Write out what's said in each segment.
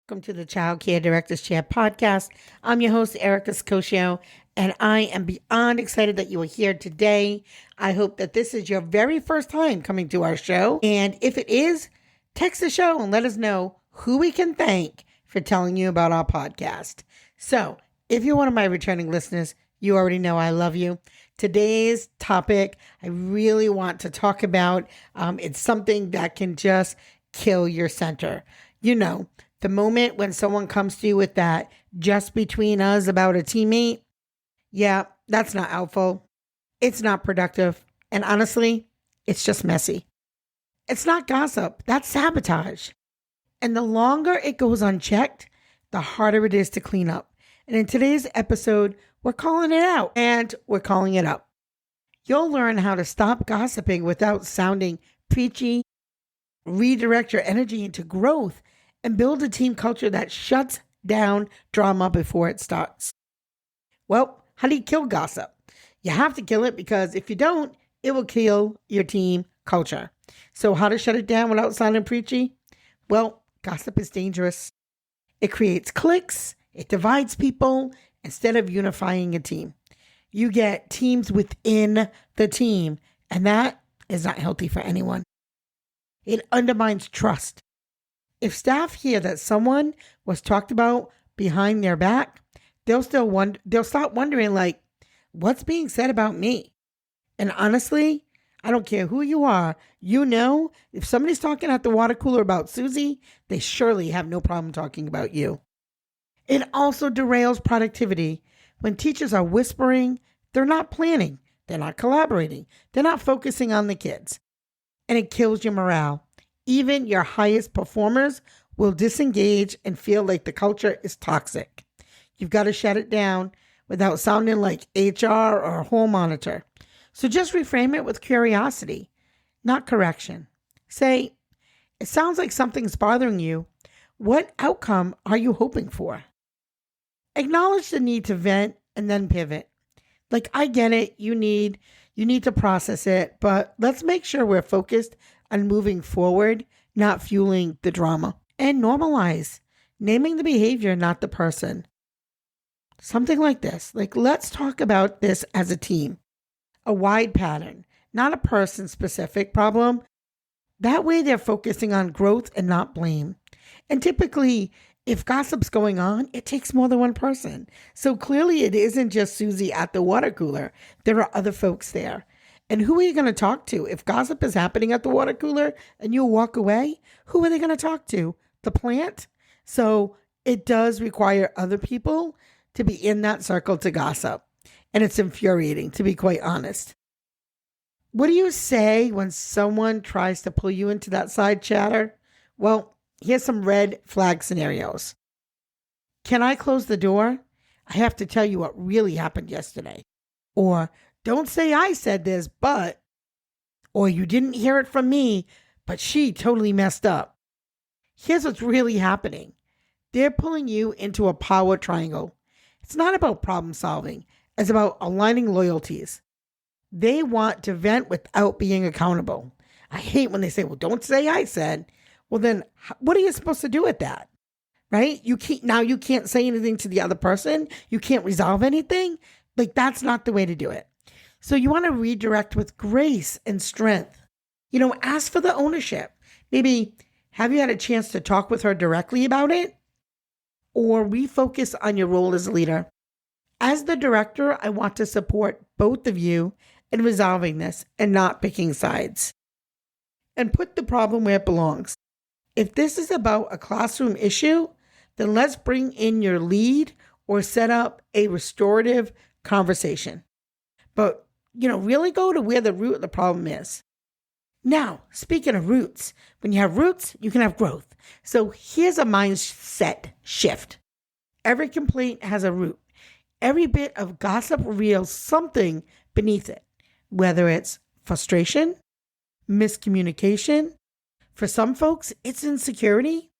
Welcome to the Childcare Director's Chair podcast. I'm your host, Erica Scosio, and I am beyond excited that you are here today. I hope that this is your very first time coming to our show. And if it is, text the show and let us know who we can thank for telling you about our podcast. So if you're one of my returning listeners, you already know I love you. Today's topic, I really want to talk about. It's something that can just kill your center. You know, the moment when someone comes to you with that just between us about a teammate, yeah, that's not helpful. It's not productive. And honestly, it's just messy. It's not gossip. That's sabotage. And the longer it goes unchecked, the harder it is to clean up. And in today's episode, we're calling it out and we're calling it up. You'll learn how to stop gossiping without sounding preachy, redirect your energy into growth, and build a team culture that shuts down drama before it starts. Well, how do you kill gossip? You have to kill it because if you don't, it will kill your team culture. So how to shut it down without sounding preachy? Well, gossip is dangerous. It creates cliques. It divides people instead of unifying a team. You get teams within the team, and that is not healthy for anyone. It undermines trust. If staff hear that someone was talked about behind their back, they'll start wondering, like, what's being said about me? And honestly, I don't care who you are. You know, if somebody's talking at the water cooler about Susie, they surely have no problem talking about you. It also derails productivity. When teachers are whispering, they're not planning, they're not collaborating, they're not focusing on the kids. And it kills your morale. Even your highest performers will disengage and feel like the culture is toxic. You've got to shut it down without sounding like HR or a hall monitor. So just reframe it with curiosity, not correction. Say, it sounds like something's bothering you. What outcome are you hoping for? Acknowledge the need to vent and then pivot. Like, I get it. You need to process it, but let's make sure we're focused on moving forward, not fueling the drama. And normalize naming the behavior, not the person. Something like this, like, let's talk about this as a team, a wide pattern, not a person-specific problem. That way they're focusing on growth and not blame. And typically, if gossip's going on, it takes more than one person. So clearly it isn't just Susie at the water cooler. There are other folks there. And who are you going to talk to? If gossip is happening at the water cooler and you walk away, who are they going to talk to? The plant? So it does require other people to be in that circle to gossip. And it's infuriating, to be quite honest. What do you say when someone tries to pull you into that side chatter? Well, here's some red flag scenarios. Can I close the door? I have to tell you what really happened yesterday. Or, don't say I said this, but, or you didn't hear it from me, but she totally messed up. Here's what's really happening. They're pulling you into a power triangle. It's not about problem solving. It's about aligning loyalties. They want to vent without being accountable. I hate when they say, well, don't say I said. Well, then what are you supposed to do with that? Right? You can't say anything to the other person. You can't resolve anything. Like, that's not the way to do it. So you want to redirect with grace and strength. You know, ask for the ownership. Maybe, have you had a chance to talk with her directly about it? Or refocus on your role as a leader. As the director, I want to support both of you in resolving this and not picking sides. And put the problem where it belongs. If this is about a classroom issue, then let's bring in your lead or set up a restorative conversation. But, really go to where the root of the problem is. Now, speaking of roots, when you have roots, you can have growth. So here's a mindset shift. Every complaint has a root. Every bit of gossip reveals something beneath it, whether it's frustration, miscommunication. For some folks, it's insecurity,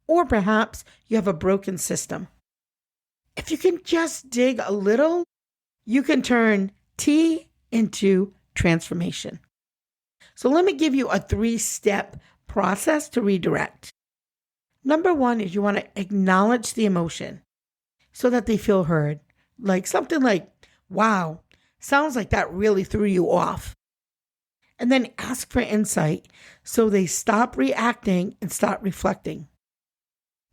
or perhaps you have a broken system. If you can just dig a little, you can turn T into transformation. So let me give you a 3-step process to redirect. Number one is you want to acknowledge the emotion so that they feel heard. Like something like, wow, sounds like that really threw you off. And then ask for insight so they stop reacting and start reflecting.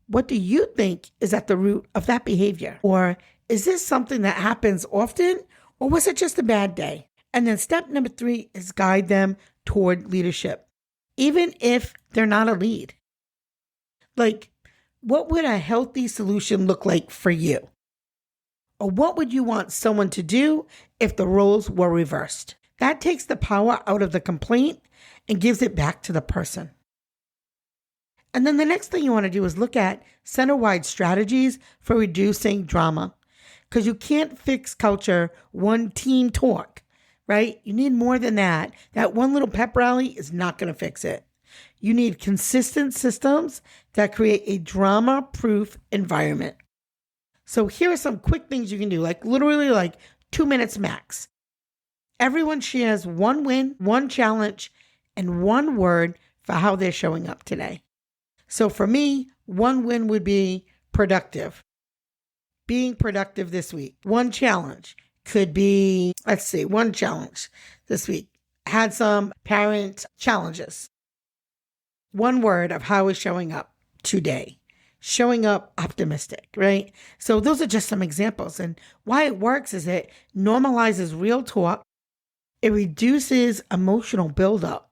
What do you think is at the root of that behavior? Or is this something that happens often? Or was it just a bad day? And then step number 3 is guide them toward leadership, even if they're not a lead. Like, what would a healthy solution look like for you? Or what would you want someone to do if the roles were reversed? That takes the power out of the complaint and gives it back to the person. And then the next thing you want to do is look at center-wide strategies for reducing drama. Because you can't fix culture one team talk, right? You need more than that. That one little pep rally is not going to fix it. You need consistent systems that create a drama-proof environment. So here are some quick things you can do, like literally like 2 minutes max. Everyone shares one win, one challenge, and one word for how they're showing up today. So for me, one win would be productive. Being productive this week. One challenge could be, one challenge this week. Had some parent challenges. One word of how is showing up today. Showing up optimistic, right? So those are just some examples. And why it works is it normalizes real talk. It reduces emotional buildup.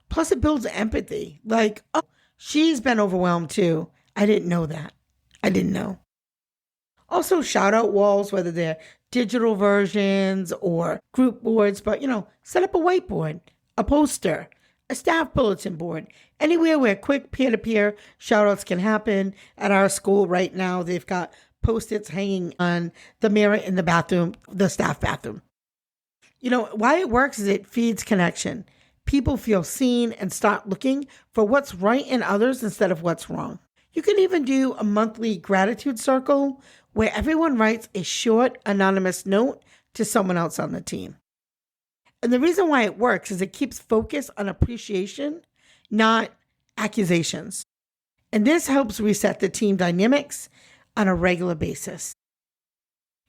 Plus it builds empathy. Like, oh, she's been overwhelmed too. I didn't know that. I didn't know. Also shout out walls, whether they're digital versions or group boards, but set up a whiteboard, a poster, a staff bulletin board, anywhere where quick peer-to-peer shout outs can happen. At our school right now, they've got Post-its hanging on the mirror in the bathroom, the staff bathroom. Why it works is it feeds connection. People feel seen and start looking for what's right in others instead of what's wrong. You can even do a monthly gratitude circle where everyone writes a short anonymous note to someone else on the team. And the reason why it works is it keeps focus on appreciation, not accusations. And this helps reset the team dynamics on a regular basis.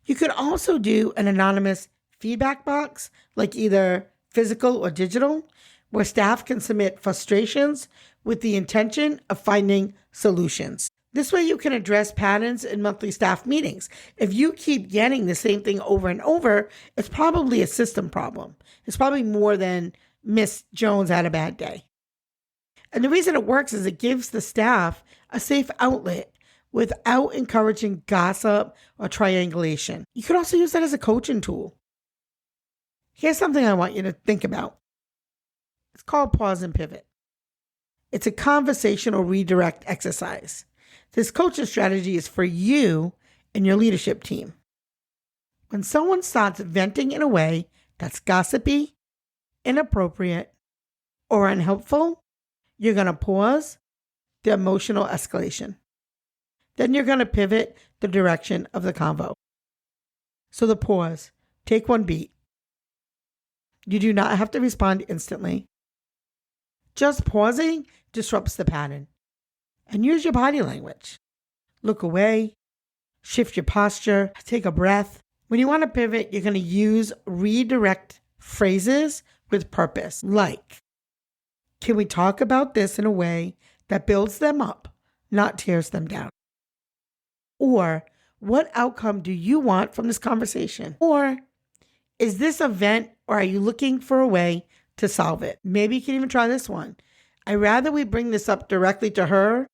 You could also do an anonymous feedback box, like either physical or digital, where staff can submit frustrations with the intention of finding solutions. This way you can address patterns in monthly staff meetings. If you keep getting the same thing over and over, it's probably a system problem. It's probably more than Miss Jones had a bad day. And the reason it works is it gives the staff a safe outlet without encouraging gossip or triangulation. You could also use that as a coaching tool. Here's something I want you to think about. It's called pause and pivot. It's a conversational redirect exercise. This coaching strategy is for you and your leadership team. When someone starts venting in a way that's gossipy, inappropriate, or unhelpful, you're going to pause the emotional escalation. Then you're going to pivot the direction of the convo. So the pause, take one beat. You do not have to respond instantly. Just pausing disrupts the pattern. And use your body language. Look away, shift your posture, take a breath. When you want to pivot, you're going to use redirect phrases with purpose. Like, can we talk about this in a way that builds them up, not tears them down? Or, what outcome do you want from this conversation? Or, is this a vent or are you looking for a way to solve it? Maybe you can even try this one. I'd rather we bring this up directly to her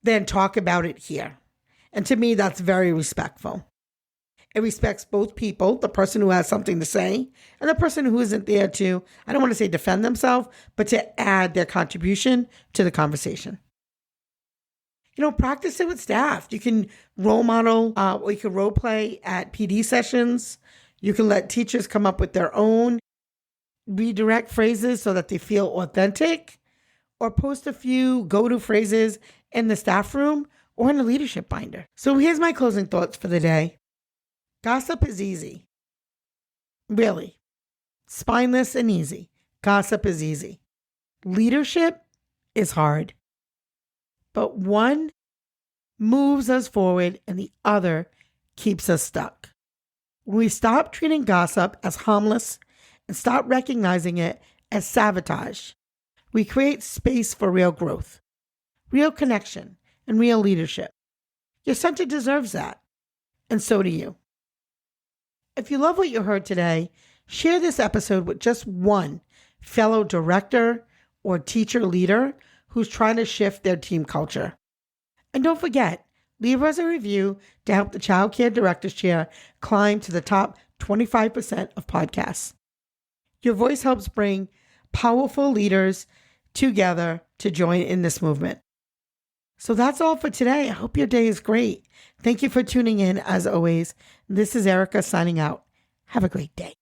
than talk about it here. And to me, that's very respectful. It respects both people, the person who has something to say, and the person who isn't there to, I don't want to say defend themselves, but to add their contribution to the conversation. Practice it with staff. You can role model, or you can role play at PD sessions. You can let teachers come up with their own redirect phrases so that they feel authentic, or post a few go-to phrases in the staff room or in the leadership binder. So here's my closing thoughts for the day. Gossip is easy. Really. Spineless and easy. Gossip is easy. Leadership is hard. but one moves us forward and the other keeps us stuck. When we stop treating gossip as harmless and start recognizing it as sabotage, we create space for real growth, real connection, and real leadership. Your center deserves that, and so do you. If you love what you heard today, share this episode with just one fellow director or teacher leader who's trying to shift their team culture. And don't forget, leave us a review to help the Childcare Director's Chair climb to the top 25% of podcasts. Your voice helps bring powerful leaders together to join in this movement. So that's all for today. I hope your day is great. Thank you for tuning in. As always, this is Erica signing out. Have a great day.